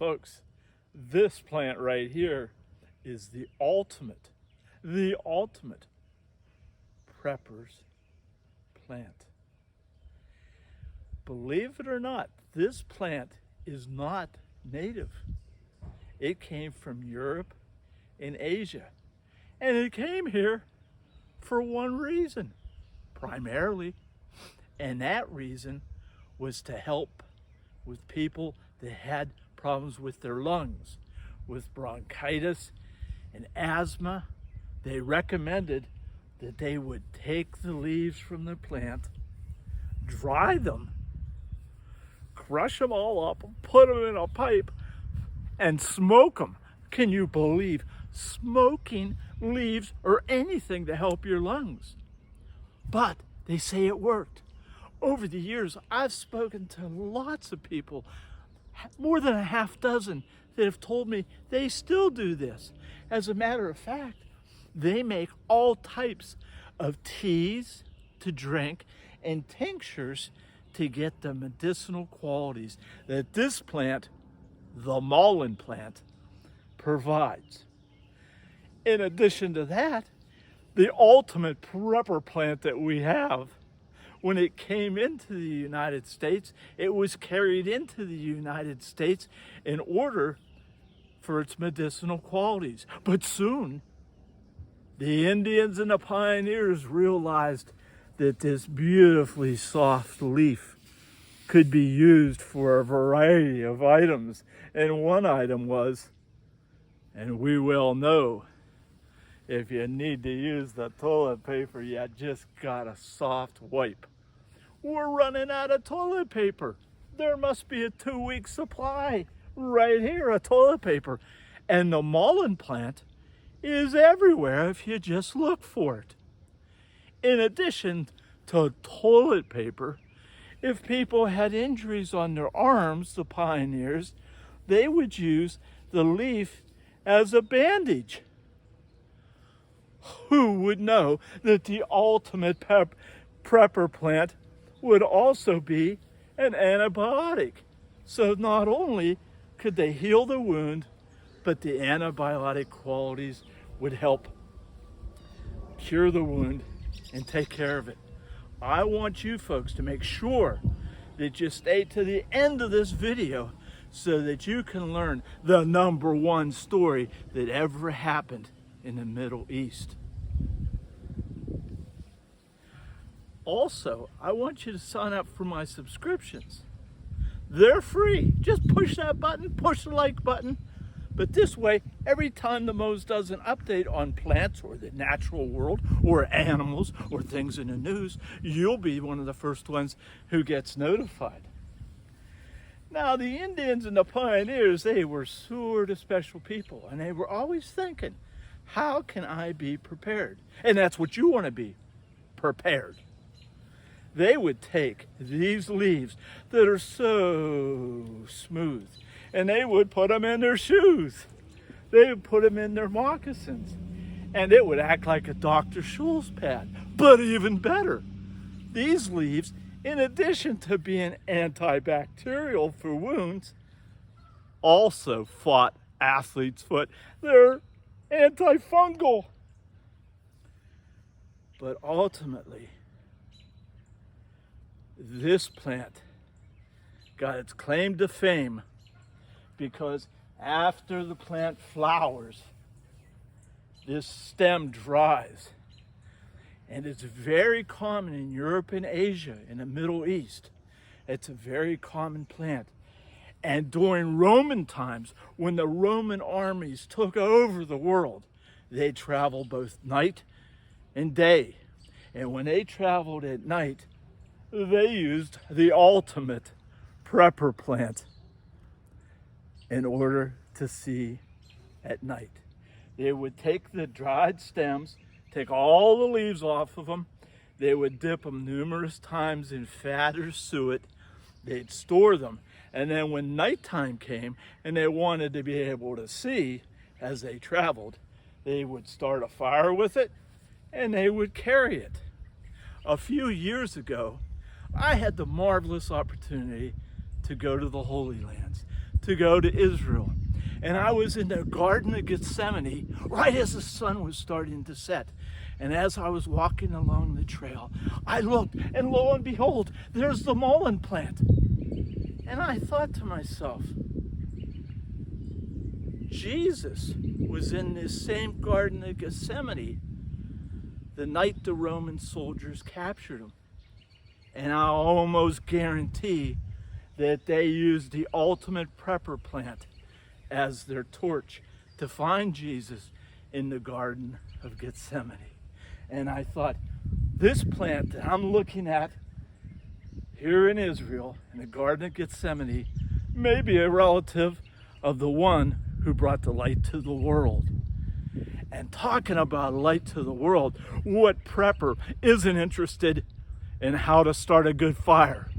folks, this plant right here is the ultimate prepper's plant. Believe it or not, this plant is not native. It came from Europe and Asia, and it came here for one reason, primarily, and that reason was to help with people that had problems with their lungs, with bronchitis and asthma. They recommended that they would take the leaves from the plant, dry them, crush them all up, put them in a pipe, and smoke them. Can you believe smoking leaves or anything to help your lungs? But they say it worked. Over the years, I've spoken to lots of people, more than a half dozen, that have told me they still do this. As a matter of fact, they make all types of teas to drink and tinctures to get the medicinal qualities that this plant, the mullein plant, provides. In addition to that, the ultimate prepper plant that we have, when it came into the United States, it was carried into the United States in order for its medicinal qualities. But soon, the Indians and the pioneers realized that this beautifully soft leaf could be used for a variety of items. And one item was, and we well know, if you need to use the toilet paper, you just got a soft wipe. We're running out of toilet paper. There must be a 2-week supply right here of toilet paper. And the mullein plant is everywhere if you just look for it. In addition to toilet paper, if people had injuries on their arms, the pioneers, they would use the leaf as a bandage. Who would know that the ultimate prepper plant would also be an antibiotic? So not only could they heal the wound, but the antibiotic qualities would help cure the wound and take care of it. I want you folks to make sure that you stay to the end of this video so that you can learn the #1 story that ever happened in the Middle East. Also, I want you to sign up for my subscriptions. They're free. Just push that button, push the like button. But this way, every time the Mose does an update on plants or the natural world or animals or things in the news, you'll be one of the first ones who gets notified. Now, the Indians and the pioneers, they were sort of special people, and they were always thinking, how can I be prepared? And that's what you want to be, prepared. They would take these leaves that are so smooth, and they would put them in their shoes. They would put them in their moccasins, and it would act like a Dr. Scholl's pad. But even better, these leaves, in addition to being antibacterial for wounds, also fought athlete's foot. They're antifungal. But ultimately, this plant got its claim to fame because after the plant flowers, this stem dries. And it's very common in Europe and Asia, in the Middle East. It's a very common plant. And during Roman times, when the Roman armies took over the world, they traveled both night and day. And when they traveled at night, they used the ultimate prepper plant in order to see at night. They would take the dried stems, take all the leaves off of them. They would dip them numerous times in fat or suet. They'd store them. And then when nighttime came and they wanted to be able to see as they traveled, they would start a fire with it and they would carry it. A few years ago, I had the marvelous opportunity to go to the Holy Lands, to go to Israel. And I was in the Garden of Gethsemane right as the sun was starting to set. And as I was walking along the trail, I looked, and lo and behold, there's the mullein plant. And I thought to myself, Jesus was in this same Garden of Gethsemane the night the Roman soldiers captured him. And I almost guarantee that they used the ultimate prepper plant as their torch to find Jesus in the Garden of Gethsemane. And I thought, this plant that I'm looking at here in Israel, in the Garden of Gethsemane, may be a relative of the one who brought the light to the world. And talking about light to the world, what prepper isn't interested in how to start a good fire?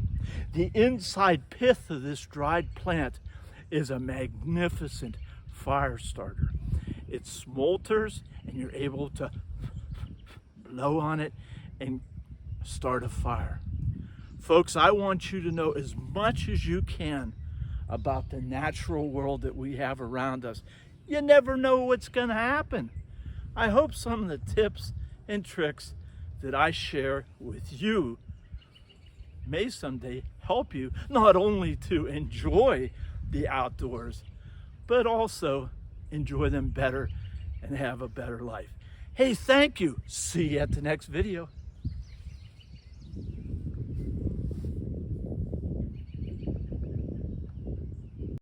The inside pith of this dried plant is a magnificent fire starter. It smolders, and you're able to blow on it and start a fire. Folks, I want you to know as much as you can about the natural world that we have around us. You never know what's going to happen. I hope some of the tips and tricks that I share with you may someday help you not only to enjoy the outdoors, but also enjoy them better and have a better life. Hey, thank you. See you at the next video.